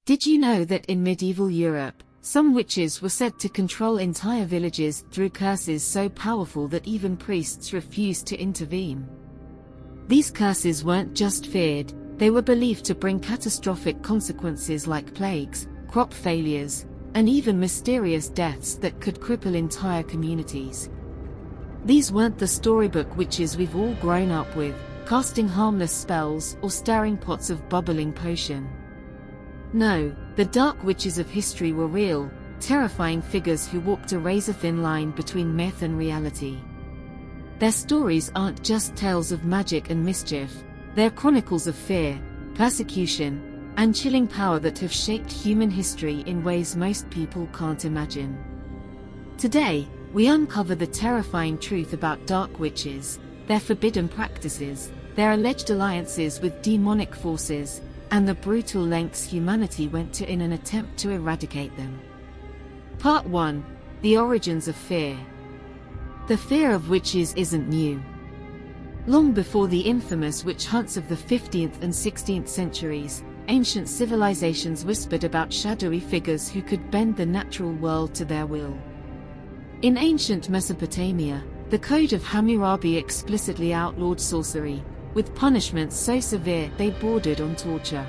Did you know that in medieval Europe, some witches were said to control entire villages through curses so powerful that even priests refused to intervene? These curses weren't just feared, they were believed to bring catastrophic consequences like plagues, crop failures, and even mysterious deaths that could cripple entire communities. These weren't the storybook witches we've all grown up with, casting harmless spells or stirring pots of bubbling potion. No, the dark witches of history were real, terrifying figures who walked a razor-thin line between myth and reality. Their stories aren't just tales of magic and mischief, they're chronicles of fear, persecution, and chilling power that have shaped human history in ways most people can't imagine. Today, we uncover the terrifying truth about dark witches, their forbidden practices, their alleged alliances with demonic forces, and the brutal lengths humanity went to in an attempt to eradicate them. Part 1. The Origins of Fear. The fear of witches isn't new. Long before the infamous witch hunts of the 15th and 16th centuries, ancient civilizations whispered about shadowy figures who could bend the natural world to their will. In ancient Mesopotamia, the Code of Hammurabi explicitly outlawed sorcery, with punishments so severe they bordered on torture.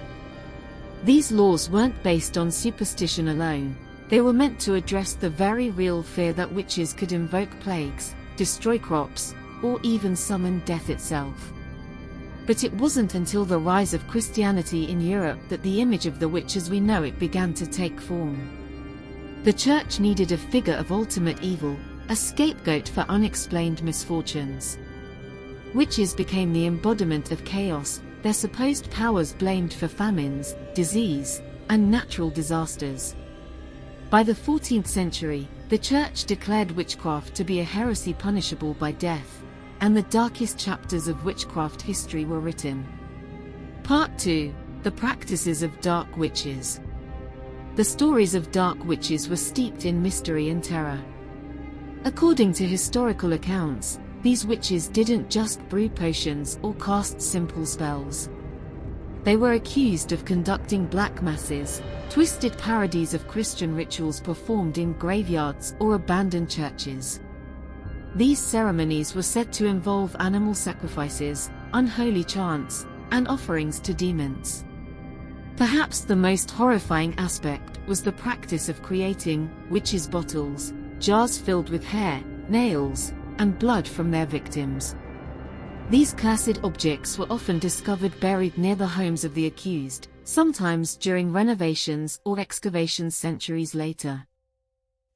These laws weren't based on superstition alone, they were meant to address the very real fear that witches could invoke plagues, destroy crops, or even summon death itself. But it wasn't until the rise of Christianity in Europe that the image of the witch as we know it began to take form. The Church needed a figure of ultimate evil, a scapegoat for unexplained misfortunes. Witches became the embodiment of chaos, their supposed powers blamed for famines, disease, and natural disasters. By the 14th century, the Church declared witchcraft to be a heresy punishable by death, and the darkest chapters of witchcraft history were written. Part 2. The Practices of Dark Witches. The stories of dark witches were steeped in mystery and terror. According to historical accounts, these witches didn't just brew potions or cast simple spells. They were accused of conducting black masses, twisted parodies of Christian rituals performed in graveyards or abandoned churches. These ceremonies were said to involve animal sacrifices, unholy chants, and offerings to demons. Perhaps the most horrifying aspect was the practice of creating witches' bottles, jars filled with hair, nails, and blood from their victims. These cursed objects were often discovered buried near the homes of the accused, sometimes during renovations or excavations centuries later.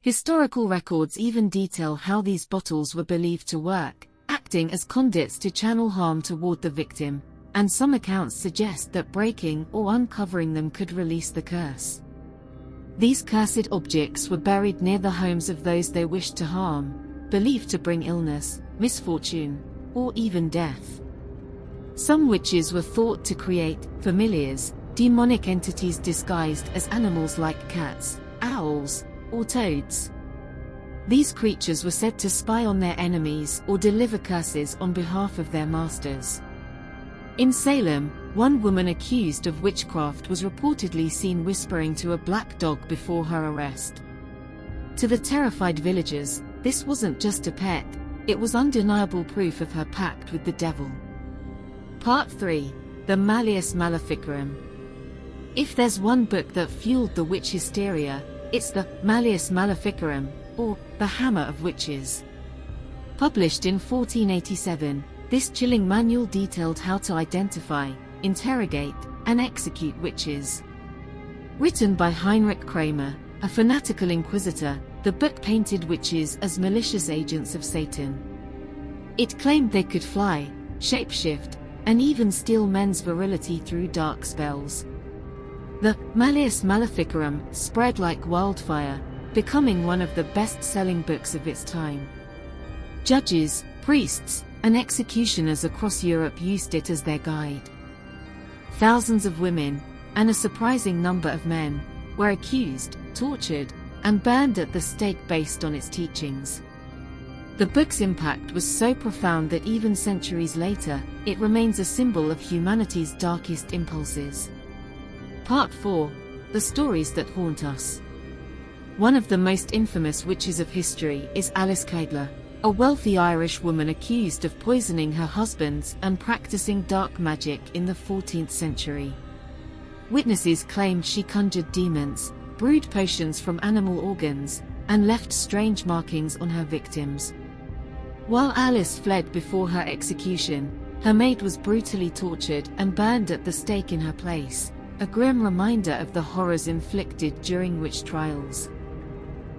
Historical records even detail how these bottles were believed to work, acting as conduits to channel harm toward the victim, and some accounts suggest that breaking or uncovering them could release the curse. These cursed objects were buried near the homes of those they wished to harm, believed to bring illness, misfortune, or even death. Some witches were thought to create familiars, demonic entities disguised as animals like cats, owls, or toads. These creatures were said to spy on their enemies or deliver curses on behalf of their masters. In Salem, one woman accused of witchcraft was reportedly seen whispering to a black dog before her arrest. To the terrified villagers, this wasn't just a pet, it was undeniable proof of her pact with the devil. Part 3. The Malleus Maleficarum. If there's one book that fueled the witch hysteria, it's the Malleus Maleficarum, or The Hammer of Witches. Published in 1487, this chilling manual detailed how to identify, interrogate, and execute witches. Written by Heinrich Kramer, a fanatical inquisitor, the book painted witches as malicious agents of Satan. It claimed they could fly, shapeshift, and even steal men's virility through dark spells. The Malleus Maleficarum spread like wildfire, becoming one of the best-selling books of its time. Judges, priests, and executioners across Europe used it as their guide. Thousands of women, and a surprising number of men, were accused, tortured, and burned at the stake based on its teachings. The book's impact was so profound that even centuries later, it remains a symbol of humanity's darkest impulses. Part 4. the stories that haunt us. One of the most infamous witches of history is Alice Kyteler, a wealthy Irish woman accused of poisoning her husbands and practicing dark magic in the 14th century. Witnesses claimed she conjured demons, brewed potions from animal organs, and left strange markings on her victims. While Alice fled before her execution, her maid was brutally tortured and burned at the stake in her place, a grim reminder of the horrors inflicted during witch trials.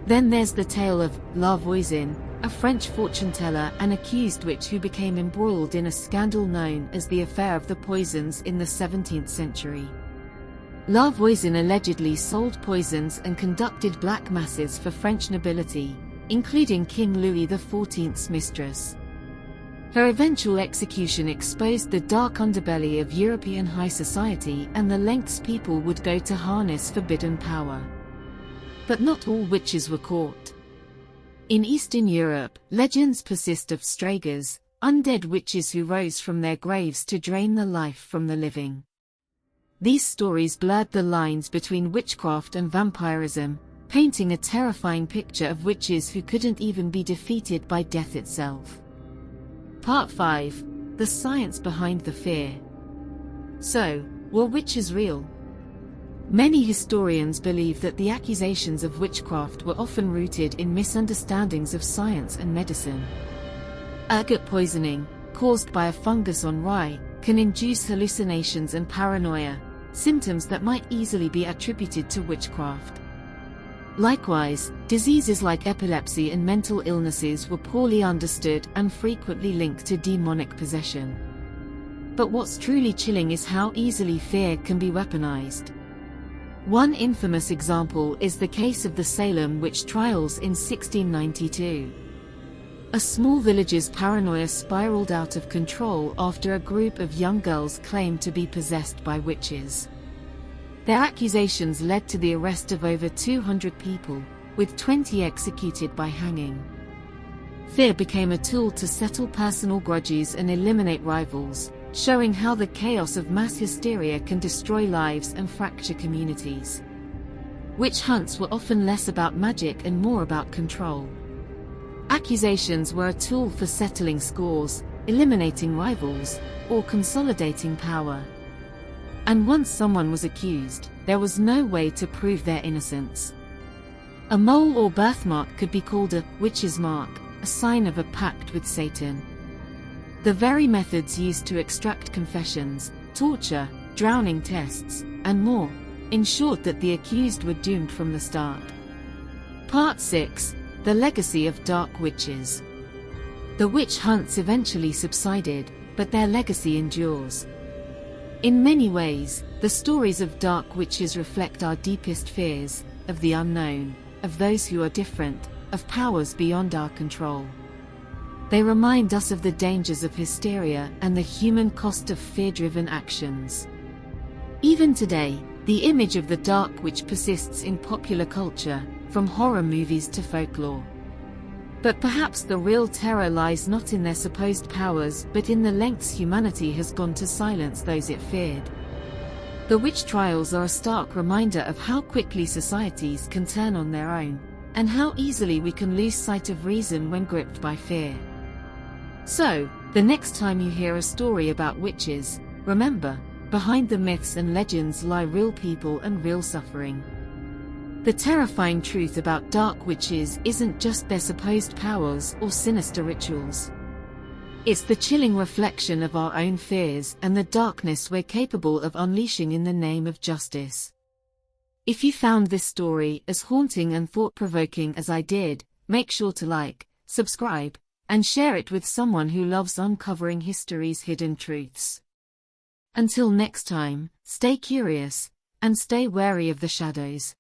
Then there's the tale of La Voisin, a French fortune-teller and accused witch who became embroiled in a scandal known as the Affair of the Poisons in the 17th century. La Voisin allegedly sold poisons and conducted black masses for French nobility, including King Louis XIV's mistress. Her eventual execution exposed the dark underbelly of European high society and the lengths people would go to harness forbidden power. But not all witches were caught. In Eastern Europe, legends persist of strzygas, undead witches who rose from their graves to drain the life from the living. These stories blurred the lines between witchcraft and vampirism, painting a terrifying picture of witches who couldn't even be defeated by death itself. Part 5. The science behind the fear. So, were witches real? Many historians believe that the accusations of witchcraft were often rooted in misunderstandings of science and medicine. Ergot poisoning, caused by a fungus on rye, can induce hallucinations and paranoia, symptoms that might easily be attributed to witchcraft. Likewise, diseases like epilepsy and mental illnesses were poorly understood and frequently linked to demonic possession. But what's truly chilling is how easily fear can be weaponized. One infamous example is the case of the Salem witch trials in 1692. A small village's paranoia spiraled out of control after a group of young girls claimed to be possessed by witches. Their accusations led to the arrest of over 200 people, with 20 executed by hanging. Fear became a tool to settle personal grudges and eliminate rivals, showing how the chaos of mass hysteria can destroy lives and fracture communities. Witch hunts were often less about magic and more about control. Accusations were a tool for settling scores, eliminating rivals, or consolidating power. And once someone was accused, there was no way to prove their innocence. A mole or birthmark could be called a witch's mark, a sign of a pact with Satan. The very methods used to extract confessions, torture, drowning tests, and more, ensured that the accused were doomed from the start. Part 6. The legacy of dark witches. The witch hunts eventually subsided, but their legacy endures. In many ways, the stories of dark witches reflect our deepest fears, of the unknown, of those who are different, of powers beyond our control. They remind us of the dangers of hysteria and the human cost of fear-driven actions. Even today, the image of the dark witch persists in popular culture, from horror movies to folklore. But perhaps the real terror lies not in their supposed powers but in the lengths humanity has gone to silence those it feared. The witch trials are a stark reminder of how quickly societies can turn on their own, and how easily we can lose sight of reason when gripped by fear. So, the next time you hear a story about witches, remember, behind the myths and legends lie real people and real suffering. The terrifying truth about dark witches isn't just their supposed powers or sinister rituals. It's the chilling reflection of our own fears and the darkness we're capable of unleashing in the name of justice. If you found this story as haunting and thought-provoking as I did, make sure to like, subscribe, and share it with someone who loves uncovering history's hidden truths. Until next time, stay curious, and stay wary of the shadows.